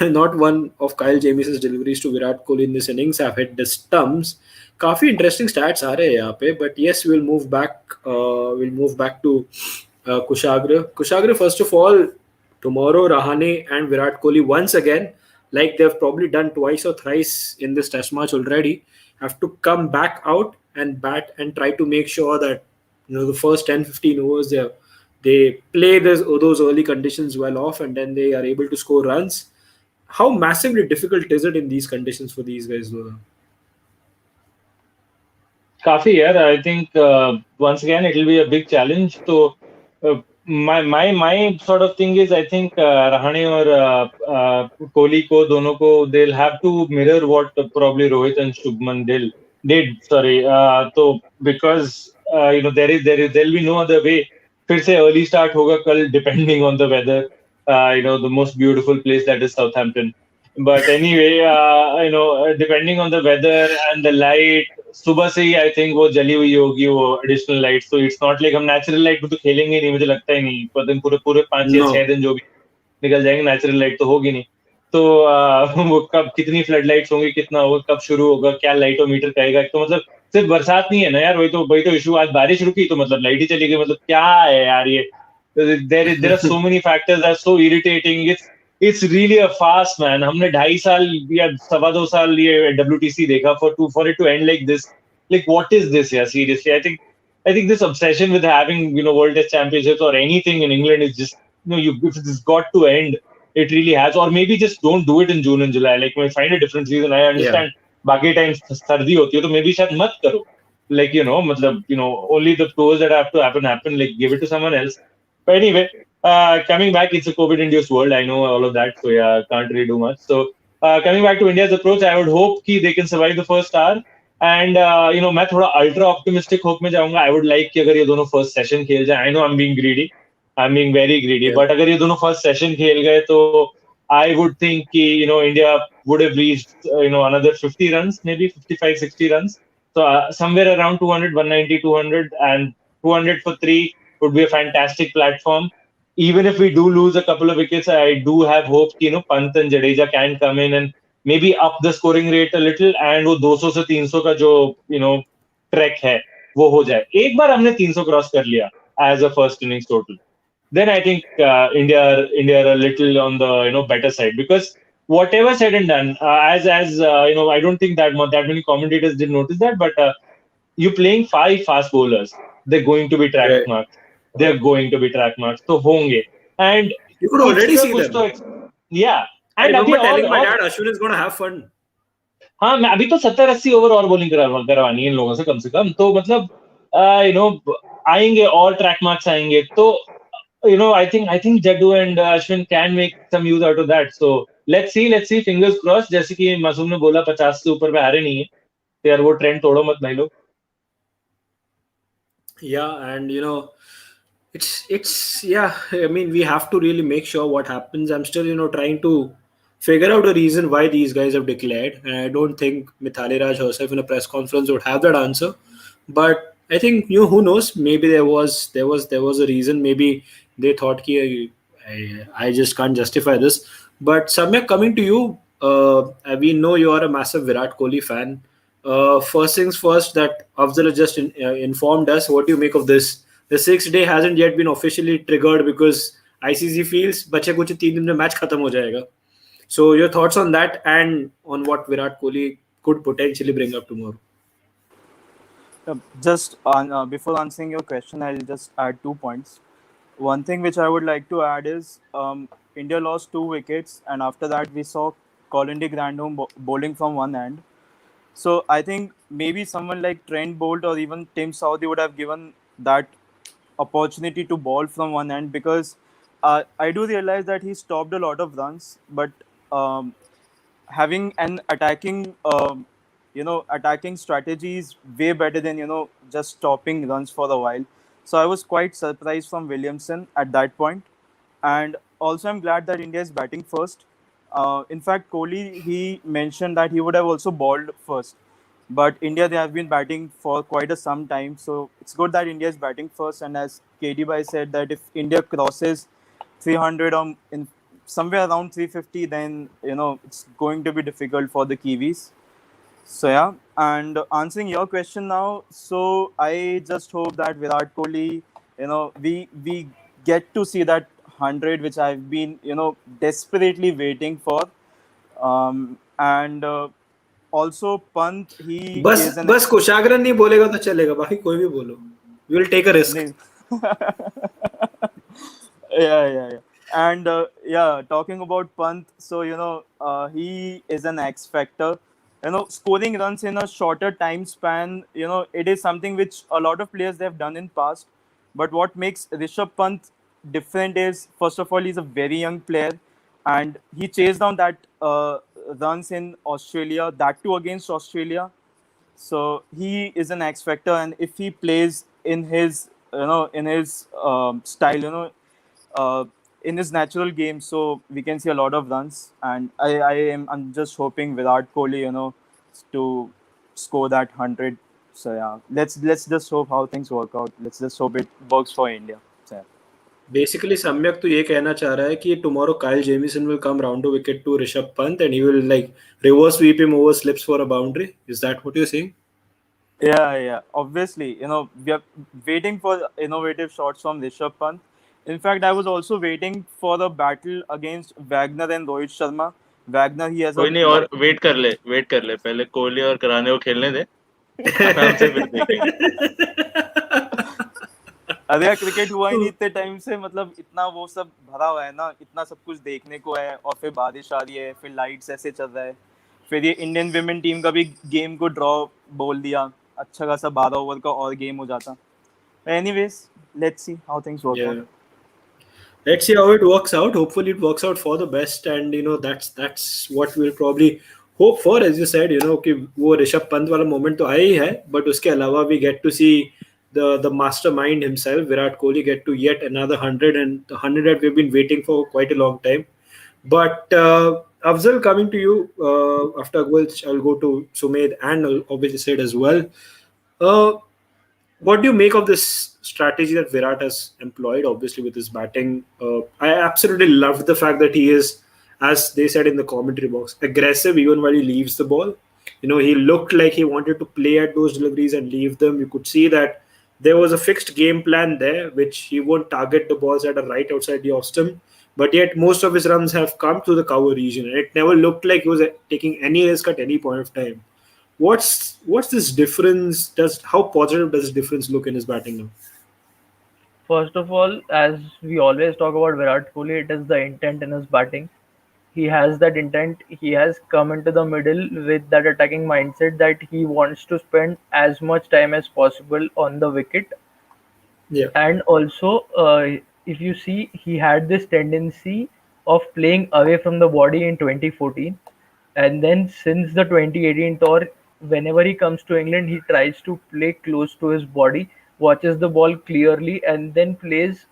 Not one of Kyle Jamieson's deliveries to Virat Kohli in this innings have hit the stumps. काफी interesting stats आ रहे हैं यहाँ पे, but yes, we'll move back to Kushagra. Kushagra, first of all, tomorrow Rahane and Virat Kohli once again, like they've probably done twice or thrice in this Test match already, have to come back out and bat and try to make sure that the first 10-15 overs they play those early conditions well off, and then they are able to score runs. How massively difficult is it in these conditions for these guys, though? Kafi, yeah. I think once again it will be a big challenge. So my sort of thing is, I think Rahane or Kohli ko dono ko, they'll have to mirror what probably Rohit and Shubman did. Sorry. So because there'll be no other way. फिर से early start होगा कल, depending on the weather. The most beautiful place, that is Southampton. But anyway, depending on the weather and the light, सुबह से ही I think वो जली हुई होगी वो additional light. So it's not like हम natural light में तो खेलेंगे नहीं, मुझे लगता ही नहीं. पर दिन पूरे 5 या 6 दिन जो भी निकल जाएंगे, natural light तो होगी नहीं. तो वो कब कितनी फ्लड लाइट्स होंगी, कितना होगा, कब शुरू होगा, क्या लाइटोमीटर कहेगा. तो मतलब सिर्फ बरसात नहीं है ना यार, वही तो इशू. आज बारिश रुकी तो मतलब लाइट ही चली गई. मतलब क्या है यार ये. There are so many factors that are so irritating. It's really a farce, man. हमने 2.5 साल या 2.25 साल ये WTC देखा for it to end like this. Like, what is this? Yeah, seriously. I think this obsession with having World Test Championships or anything in England is just if it's got to end, it really has. Or maybe just don't do it in June and July. Like, find a different season. I understand. बाकी times सर्दी होती है तो maybe शायद मत करो. Like, मतलब only the tours that have to happen. Like, give it to someone else. But anyway, coming back, it's a COVID-induced world. I know all of that, so yeah, can't really do much. So coming back to India's approach, I would hope कि they can survive the first hour. And मैं थोड़ा ultra optimistic hope में जाऊंगा. I would like कि अगर ये दोनों first session खेल जाए. I know I'm being greedy. I'm being very greedy. Yeah. But अगर ये दोनों first session खेल गए तो I would think कि India would have reached another 50 runs, maybe 55, 60 runs. So somewhere around 200, 190, 200, and 200 for three would be a fantastic platform. Even if we do lose a couple of wickets, I do have hope that Pant and Jadeja can come in and maybe up the scoring rate a little, and वो 200 से 300 का जो track है वो हो जाए. एक बार हमने 300 क्रॉस कर लिया as a first innings total, then I think India are a little on the better side, because whatever said and done, as I don't think that many commentators did notice that, but you're playing 5 fast bowlers. They're going to be track Right. marks. They're going to be track marks. So honge. And You could already see them. Yeah. I And remember अभी telling my और dad Ashwin is going to have fun. हाँ, मैं अभी तो 70-80 over और bowling करवानी है इन लोगों से कम. तो मतलब आएंगे और ट्रैक मार्क्स आएंगे. तो I think Jaddu and Ashwin can make some use out of that. So let's see, fingers crossed. जैसे कि मासूम ने बोला 50 से ऊपर पे हारे नहीं है. तो यार वो ट्रेंड तोड़ो मत भाई लोग. Yeah, and it's yeah. I mean, we have to really make sure what happens. I'm still trying to figure out a reason why these guys have declared, and I don't think Mithali Raj herself in a press conference would have that answer. But I think who knows? Maybe there was a reason. Maybe they thought ki I just can't justify this. But Samyak, coming to you, we know you are a massive Virat Kohli fan. First things first, that Afzal has just informed us. What do you make of this? The 6th day hasn't yet been officially triggered because ICC feels बचे कुछ 3 दिन में match खत्म हो जाएगा. So your thoughts on that and on what Virat Kohli could potentially bring up tomorrow? Just before answering your question, I'll just add 2 points. One thing which I would like to add is India lost 2 wickets, and after that we saw Colin de Grandhomme bowling from one end. So I think maybe someone like Trent Bolt or even Tim Southee would have given that opportunity to bowl from one end, because I do realize that he stopped a lot of runs, but um, having an attacking strategy is way better than just stopping runs for a while. So I was quite surprised from Williamson at that point. And also I'm glad that India is batting first. In fact, Kohli, he mentioned that he would have also bowled first, but India, they have been batting for quite some time, so it's good that India is batting first. And as KD Bhai said, that if India crosses 300 or in somewhere around 350, then it's going to be difficult for the Kiwis. So yeah, and answering your question now, so I just hope that Virat Kohli, we get to see that 100 which I've been desperately waiting for. And also Pant, he बस is an बस कुशाग्रन नहीं बोलेगा तो चलेगा, बाकी कोई भी बोलो. We will take a risk. yeah. And talking about Pant, so he is an X factor. Scoring runs in a shorter time span, it is something which a lot of players they have done in past. But what makes Rishabh Pant different is, first of all, he's a very young player, and he chased down that runs in Australia, that too against Australia. So he is an X factor, and if he plays in his style, uh, in his natural game, so we can see a lot of runs. And I'm just hoping Virat Kohli, to score that 100. So yeah, let's just hope how things work out. Let's just hope it works for India. So, yeah. Basically, Samyak तो ये कहना चाह रहा है कि tomorrow Kyle Jamieson will come round to wicket to Rishabh Pant and he will like reverse sweep him over slips for a boundary. Is that what you're saying? Yeah. Obviously, we are waiting for innovative shots from Rishabh Pant. In fact, I was also waiting for the battle against Wagner and Rohit Sharma. Wagner, he has कोई नहीं, और wait कर ले पहले कोहली और कराने को खेलने दे, आराम से फिर देखेंगे. अरे यार, क्रिकेट हुआ ही नहीं इतने टाइम से, मतलब इतना वो सब भरा हुआ है ना, इतना सब कुछ देखने को है, और फिर बारिश आ रही है, फिर लाइट्स ऐसे चल रहा है, फिर ये इंडियन विमेन टीम का भी गेम को ड्रॉ बोल दिया, अच्छा खासा 12 ओवर का और गेम हो जाता. Anyways, let's see how things work out. let's see how it works out. Hopefully, it works out for the best, and that's what we'll probably hope for. As you said, कि वो ऋषभ पंत वाला moment तो आया ही है, but उसके अलावा we get to see the mastermind himself, Virat Kohli, get to yet another 100, and the 100 that we've been waiting for quite a long time. But Afzal, coming to you after which I'll go to Sumedh and I'll obviously said as well. Uh, what do you make of this strategy that Virat has employed, obviously, with his batting? I absolutely loved the fact that he is, as they said in the commentary box, aggressive even while he leaves the ball. He looked like he wanted to play at those deliveries and leave them. You could see that there was a fixed game plan there, which he won't target the balls that are right outside the off stump. But yet, most of his runs have come to the cover region, and it never looked like he was taking any risk at any point of time. What's this difference? Does How positive does this difference look in his batting now? First of all, as we always talk about Virat Kohli, it is the intent in his batting. He has that intent. He has come into the middle with that attacking mindset that he wants to spend as much time as possible on the wicket. Yeah, And also, if you see, he had this tendency of playing away from the body in 2014, and then since the 2018 tour, whenever he comes to England, he tries to play close to his body, watches the ball clearly, and then plays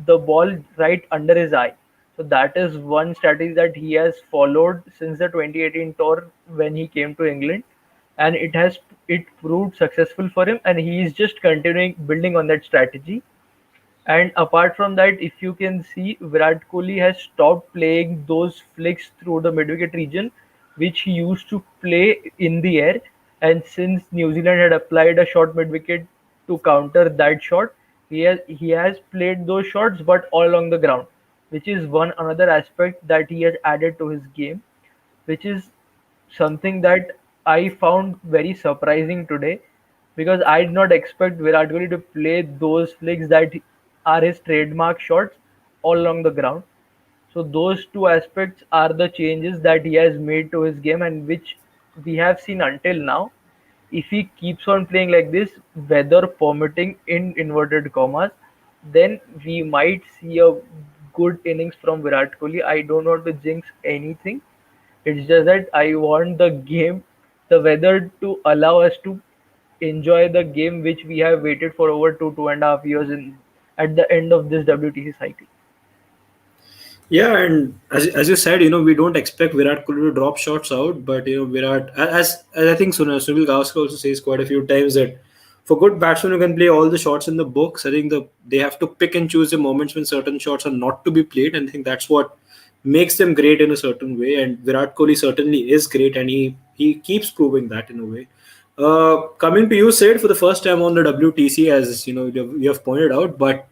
the ball right under his eye. So that is one strategy that he has followed since the 2018 tour when he came to England, and it proved successful for him, and he is just continuing building on that strategy. And apart from that, if you can see, Virat Kohli has stopped playing those flicks through the mid-wicket region, which he used to play in the air. And since New Zealand had applied a short mid-wicket to counter that shot, he has played those shots, but all along the ground, which is one another aspect that he has added to his game, which is something that I found very surprising today, because I did not expect Virat Kohli to play those flicks that are his trademark shots all along the ground. So those two aspects are the changes that he has made to his game, and which we have seen until now. If he keeps on playing like this, weather permitting in inverted commas, then we might see a good innings from Virat Kohli. I don't want to jinx anything. It's just that I want the game, the weather to allow us to enjoy the game which we have waited for over 2.5 years in at the end of this WTC cycle. yeah, and as you said, we don't expect Virat Kohli to drop shots out, but Virat, as I think Sunil Gavaskar also says quite a few times that for good batsmen who can play all the shots in the books, I think they have to pick and choose the moments when certain shots are not to be played, and I think that's what makes them great in a certain way. And Virat Kohli certainly is great, and he keeps proving that in a way. Coming to you, Sid, for the first time on the WTC, as you have pointed out, but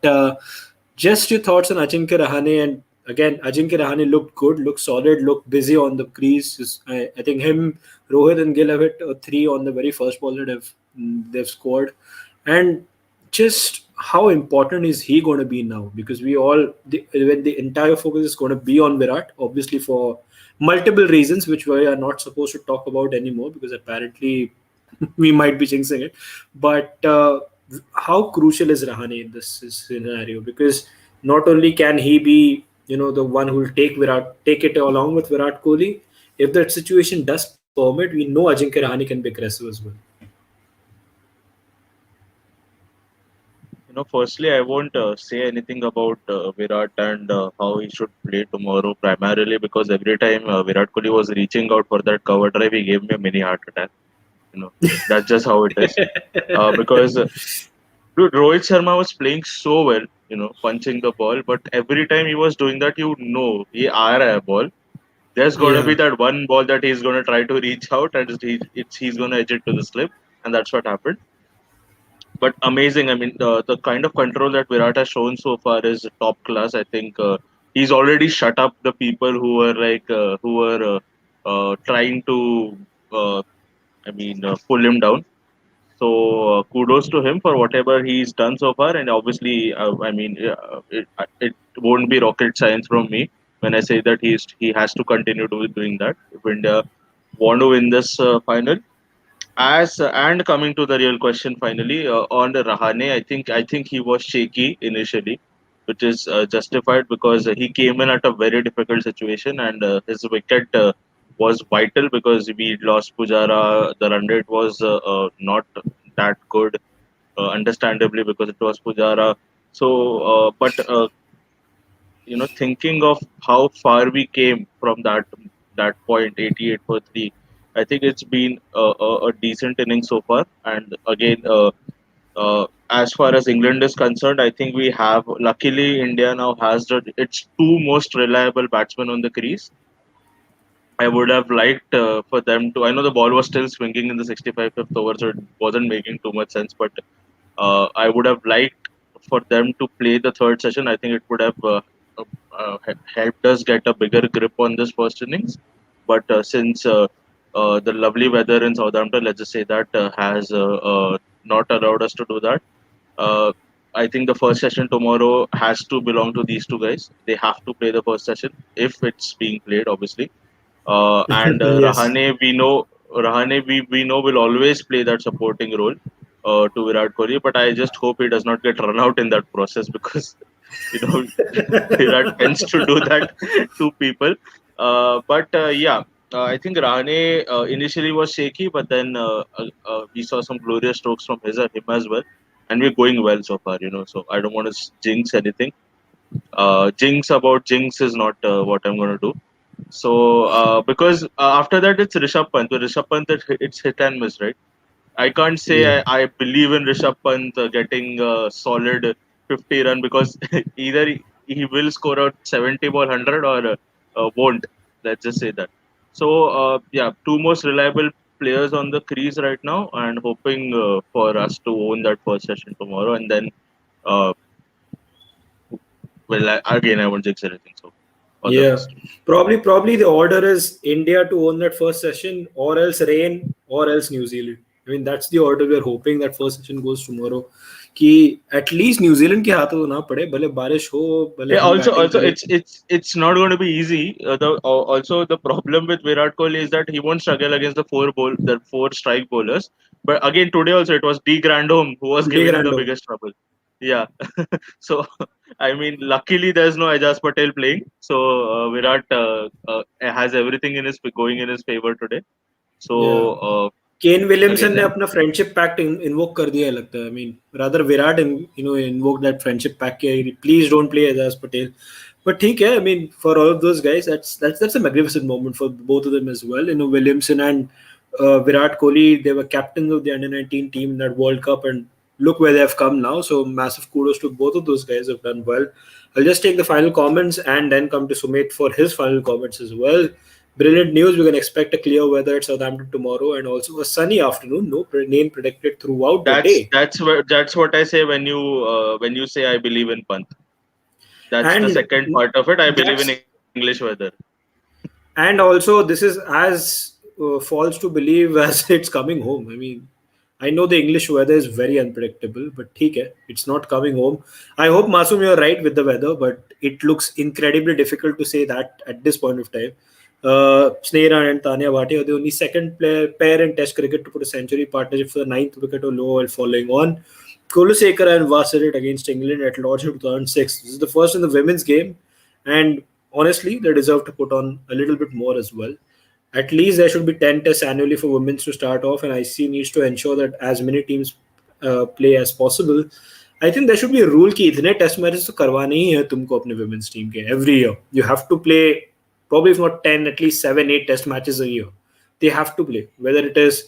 just your thoughts on Ajinkya Rahane. And again, Ajinkya Rahane looked good, looked solid, looked busy on the crease. I think him, Rohit, and Gill have hit three on the very first ball that they've scored. And just how important is he going to be now? Because when the entire focus is going to be on Virat, obviously for multiple reasons, which we are not supposed to talk about anymore, because apparently we might be jinxing it. But how crucial is Rahane in this scenario? Because not only can he be, the one who will take it along with Virat Kohli, if that situation does permit, we know Ajinkya Rahane can be aggressive as well. Firstly, I won't say anything about Virat and how he should play tomorrow, primarily because every time Virat Kohli was reaching out for that cover drive, he gave me a mini heart attack. You know, that's just how it is. Because dude, Rohit Sharma was playing so well, punching the ball, but every time he was doing that, he aa raha hai ball. There's gonna be Yeah. that one ball that he's gonna try to reach out, and he's gonna edge it to the slip, and that's what happened. But amazing. I mean, the kind of control that Virat has shown so far is top class. I think he's already shut up the people who were trying to, uh, pull him down. So kudos to him for whatever he's done so far. And obviously, it won't be rocket science from me when I say that he has to continue to be doing that if India want to win this final. As and coming to the real question, finally on the Rahane, I think he was shaky initially. which is justified because he came in at a very difficult situation, and his wicket was vital because we lost Pujara. The run rate was not that good, understandably, because it was Pujara. So, but thinking of how far we came from that point, 88 for three, I think it's been a decent inning so far. And again, as far as England is concerned, I think we have, luckily, India now has its two most reliable batsmen on the crease. I would have liked for them to. I know the ball was still swinging in the 65th over, so it wasn't making too much sense. But I would have liked for them to play the third session. I think it would have helped us get a bigger grip on this first innings. But since the lovely weather in Southampton, let's just say that, has not allowed us to do that, uh, I think the first session tomorrow has to belong to these two guys. They have to play the first session if it's being played, obviously. And Yes. Rahane, we know will always play that supporting role to Virat Kohli. But I just hope he does not get run out in that process because you know Virat tends to do that to people. But yeah, I think Rahane initially was shaky, but then we saw some glorious strokes from him as well, and we're going well so far. So I don't want to jinx anything. Jinx is not what I'm going to do. So because after that it's Rishabh Pant. With Rishabh Pant, it's hit and miss, right? I can't say Yeah. I believe in Rishabh Pant getting a solid 50 run because either he will score out 70 ball 100 or won't. Let's just say that. So yeah, two most reliable players on the crease right now, and hoping for us to own that first session tomorrow, and then uh, again I won't jinx anything. So all the Yeah, best. probably the order is India to own that first session, or else rain, or else New Zealand. I mean, that's the order we're hoping that first session goes tomorrow. कि at least New Zealand के हाथों ना पड़े, भले बारिश हो, भले Yeah, हम also बैटिंग करें. it's not going to be easy. Also the problem with Virat Kohli is that he won't struggle against the four strike bowlers. But again today also it was D Grandhome who was Big giving him the random. biggest trouble. Yeah, so I mean luckily there's no Ajaz Patel playing, so Virat has everything in his going in his favor today. So Yeah. Kane Williamson again, ने अपना friendship pact invoke कर दिया है लगता है. I mean rather Virat invoke that friendship pact के please don't play Ajaz Patel. But ठीक है. I mean, for all of those guys, that's a magnificent moment for both of them as well. Williamson and Virat Kohli, they were captains of the under 19 team in that World Cup, and look where they have come now. So massive kudos to both of those guys. Have done well. I'll just take the final comments and then come to Sumit for his final comments as well. Brilliant news. We can expect a clear weather at Southampton tomorrow and also a sunny afternoon. No rain predicted throughout the day. that's what I say when you say I believe in Pant. That's the And second part of it. I believe in that's English weather. and also this is as false to believe as it's coming home. I mean, I know the English weather is very unpredictable, but ठीक है, it's not coming home. I hope Masum you're right with the weather, but it looks incredibly difficult to say that at this point of time. Snehra and Tanya Bhatia are the only second pair in Test cricket to put a century partnership for the ninth wicket or low while following on. Kulusekara and Vasarit against England at Lord's in 2006. This is the first in the women's game, and honestly, they deserve to put on a little bit more as well. At least there should be 10 tests annually for women to start off, and ICC needs to ensure that as many teams play as possible. I think there should be a rule कि इतने test matches तो करवाने ही है तुमको अपने women's team के every year. You have to play probably if not 10, at least 7, 8 test matches a year. They have to play. Whether it is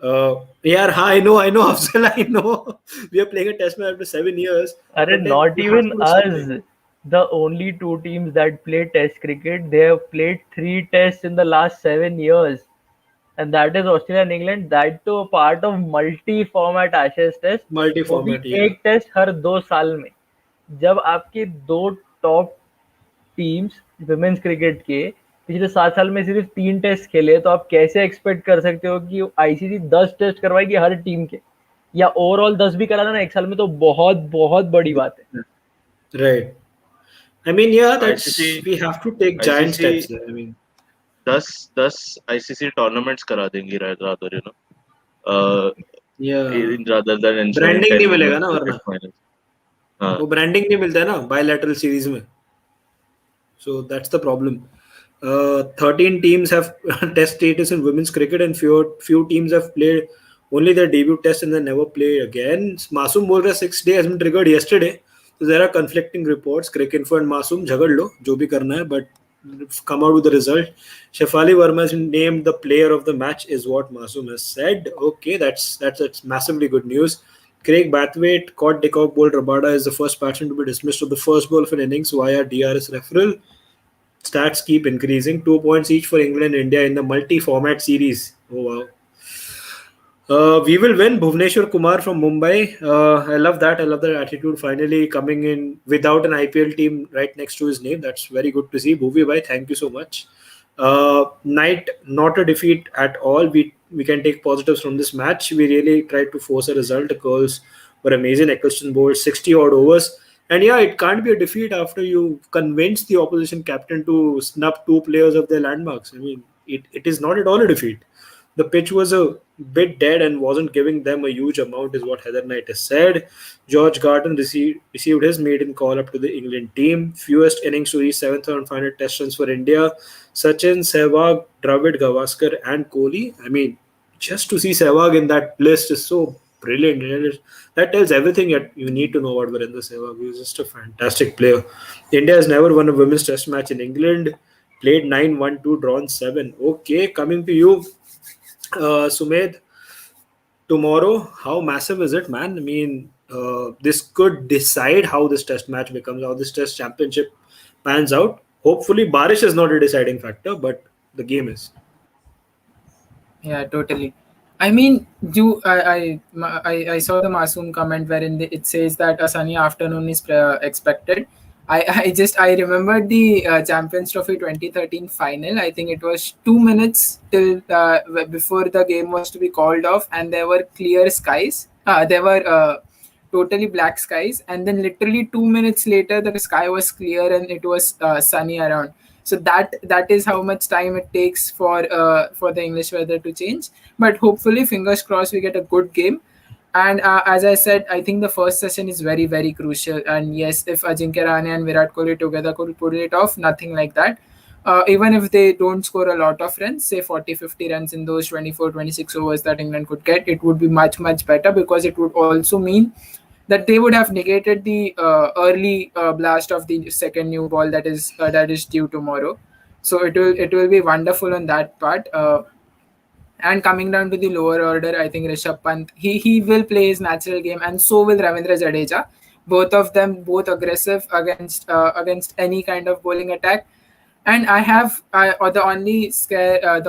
yeah, I know, Afzal, I know. We are playing a test match after 7 years, Are but then not you have even to do something. us the only two teams that play Test cricket? They have played three tests in the last 7 years, and that is Australia and England. That to a part of multi-format Ashes Test. वो भी Multi-format, yeah. एक test हर 2 साल में. जब आपके दो top teams women's cricket के पिछले 7 साल में सिर्फ 3 टेस्ट खेले, तो आप कैसे एक्सपेक्ट कर सकते हो कि आईसीसी 10 टेस्ट करवाएगी हर टीम के, या ओवरऑल 10 भी करा ना एक साल में, तो बहुत बहुत बड़ी बात है. Right. I mean, yeah, ICC we have to take giant steps ICC there. I mean, 10 ICC tournaments करा देंगी rather uh, yeah, rather than ensuring branding 10 नहीं मिलेगा women's ना cricket वरना. finals. हाँ, वो ब्रांडिंग नहीं मिलता है ना बायलैटरल सीरीज में. So that's the problem. 13 teams have test status in women's cricket, and few teams have played only their debut test and then never play again. Masoom बोल रहा है 6 day has been triggered yesterday. So there are conflicting reports. Cricket Info and Masoom झगड़ लो जो भी करना है, but come out with the result. Shefali Verma is named the player of the match, is what Masoom has said. Okay, that's massively good news. Craig Bathwaite caught Dickov bowled Rabada is the first batsman to be dismissed of the first ball of an innings via DRS referral. Stats keep increasing. 2 points each for England and India in the multi-format series. Oh wow. We will win. Bhuvneshwar Kumar from Mumbai. I love that. I love that attitude. Finally coming in without an IPL team right next to his name. That's very good to see. Bhuvi bhai, thank you so much. Knight, not a defeat at all. We can take positives from this match. We really tried to force a result. The girls were amazing. Eccleston bowled 60 odd overs. And yeah, it can't be a defeat after you convince the opposition captain to snub 2 players of their landmarks. I mean, it is not at all a defeat. The pitch was a bit dead and wasn't giving them a huge amount, is what Heather Knight has said. George Garden received his maiden call up to the England team. Fewest innings to reach 7th and final test runs for India. Sachin, Sehwag, Dravid, Gavaskar, and Kohli. I mean, just to see Sehwag in that list is so brilliant. That tells everything you need to know about Virendra Sehwag. He's just a fantastic player. India has never won a women's test match in England. Played 9-1-2, drawn 7. Okay, coming to you, Sumed. Tomorrow, how massive is it, man? I mean, this could decide how this test match becomes, how this test championship pans out. Hopefully, Barish is not a deciding factor, but the game is. Yeah, totally. I mean, I saw the Masoom comment wherein it says that a sunny afternoon is expected. I remembered the Champions Trophy 2013 final. I think it was 2 minutes till before the game was to be called off, and there were clear skies. There were totally black skies, and then literally 2 minutes later, the sky was clear and it was sunny around. So that is how much time it takes for the English weather to change. But hopefully, fingers crossed, we get a good game. And as I said, I think the first session is very, very crucial. And yes, if Ajinkya Rahane and Virat Kohli together could pull it off, nothing like that. Even if they don't score a lot of runs, say 40-50 runs in those 24-26 overs that England could get, it would be much, much better, because it would also mean that they would have negated the early blast of the second new ball that is due tomorrow. So it will be wonderful on that part. And coming down to the lower order, I think Rishabh Pant, he will play his natural game, and so will Ravindra Jadeja. Both of them, both aggressive against any kind of bowling attack. And the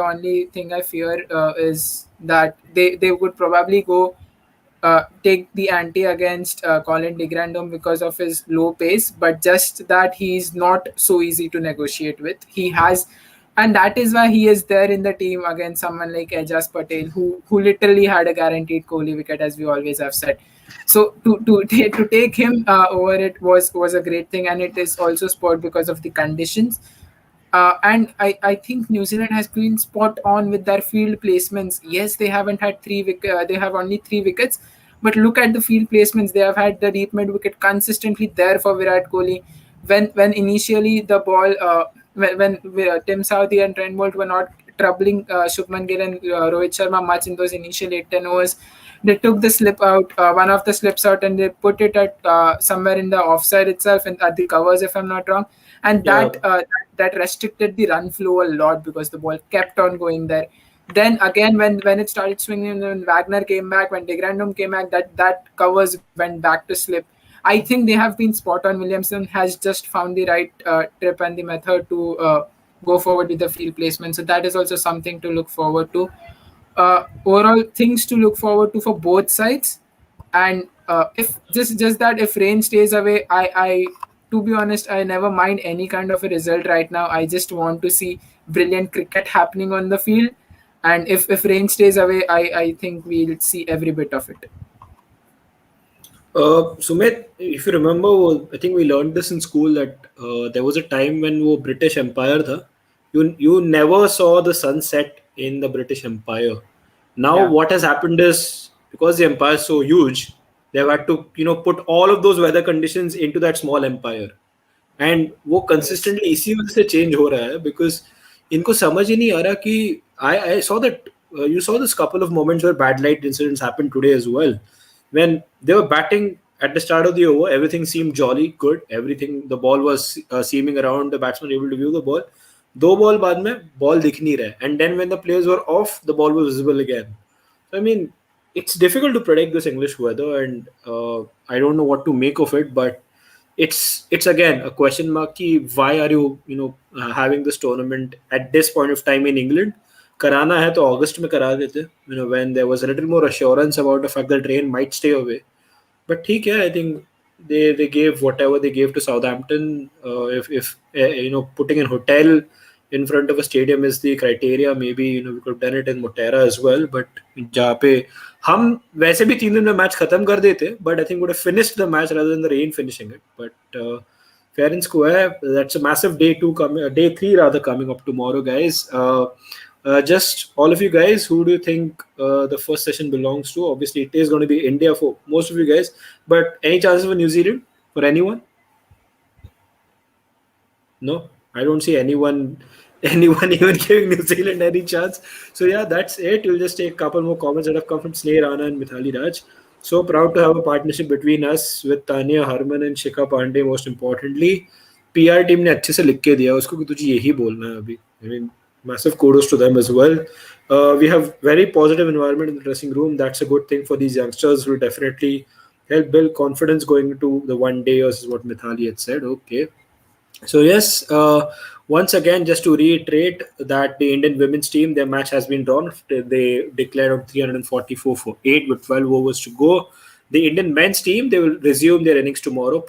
only thing I fear is that they would probably go take the ante against Colin de Grandhomme because of his low pace, but just that he's not so easy to negotiate with. He has, and that is why he is there in the team against someone like Ejaz Patel, who literally had a guaranteed Kohli wicket, as we always have said. So to take him over it was a great thing, and it is also spurred because of the conditions. And I think New Zealand has been spot on with their field placements. Yes, they haven't had they have only 3 wickets, but look at the field placements. They have had the deep mid wicket consistently there for Virat Kohli. When initially the ball, when Tim Southee and Trent Bolt were not troubling Shubman Gill and Rohit Sharma much in those initial 8-10 overs, they took the slip out, one of the slips out, and they put it at somewhere in the offside itself and at the covers, if I'm not wrong. And that restricted the run flow a lot because the ball kept on going there. Then again, when it started swinging, when Wagner came back, when de Grandhomme came back, that covers went back to slip. I think they have been spot on. Williamson has just found the right trip and the method to go forward with the field placement. So that is also something to look forward to. Overall, things to look forward to for both sides. And if just that if rain stays away, I to be honest, I never mind any kind of a result right now. I just want to see brilliant cricket happening on the field. And if rain stays away, I think we'll see every bit of it. Sumit, if you remember, I think we learned this in school that there was a time when वो British Empire था. You never saw the sunset in the British Empire. Now Yeah. what has happened is, because the empire is so huge, They've had to, put all of those weather conditions into that small empire. And वो Yes. Consistently इसी वजह से change हो रहा है because इनको समझ ही नहीं आ रहा कि I saw that you saw this couple of moments where bad light incidents happened today as well. When they were batting at the start of the over, everything seemed jolly good. Everything, the ball was seaming around, the batsman able to view the ball. दो ball बाद में ball दिख नहीं रहा and then when the players were off, the ball was visible again. So, I mean, it's difficult to predict this English weather, and I don't know what to make of it. But it's again a question mark. Ki why are you having this tournament at this point of time in England? कराना है तो अगस्त में करा देते, when there was a little more assurance about the fact that rain might stay away. But ठीक है, I think they gave whatever they gave to Southampton. If putting in hotel in front of a stadium is the criteria, maybe we could have done it in Motera as well. But जहाँ पे हम वैसे भी 3 दिन में match खत्म कर देते, but I think would have finished the match rather than the rain finishing it. But fair and square, that's a massive day 3 rather coming up tomorrow, guys. Just all of you guys, who do you think the first session belongs to? Obviously, it is going to be India for most of you guys, but any chances for New Zealand for anyone? No, I don't see anyone even giving New Zealand any chance. So yeah, that's it. We'll just take a couple more comments that have come from Sneh Rana and Mithali Raj. So proud to have a partnership between us with Tanya Harman and Shikha Pandey. Most importantly, PR team ने अच्छे से लिख के दिया उसको कि तुझे यही बोलना है अभी. I mean, massive kudos to them as well. We have very positive environment in the dressing room. That's a good thing for these youngsters. Will definitely help build confidence going into the one day, is what Mithali had said. Okay. So yes, once again, just to reiterate that the Indian women's team, their match has been drawn. They declared on 344 for 8 with 12 overs to go. The Indian men's team, they will resume their innings tomorrow.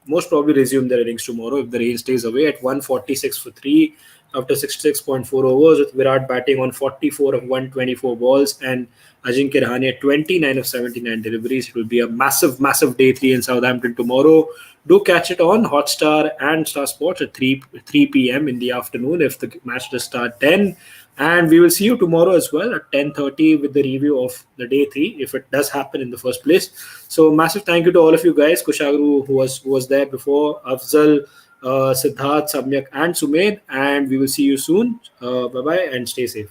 Most probably resume their innings tomorrow if the rain stays away at 146 for 3 after 66.4 overs, with Virat batting on 44 of 124 balls and Ajinkya Rahane at 29 of 79 deliveries. It will be a massive, massive day 3 in Southampton tomorrow. Do catch it on Hotstar and Star Sports at 3 p.m. in the afternoon if the match does start 10. And we will see you tomorrow as well at 10:30 with the review of the day 3 if it does happen in the first place. So massive thank you to all of you guys. Kushagru, who was there before, Afzal, Siddharth, Samyak, and Sumed. And we will see you soon. Bye bye and stay safe.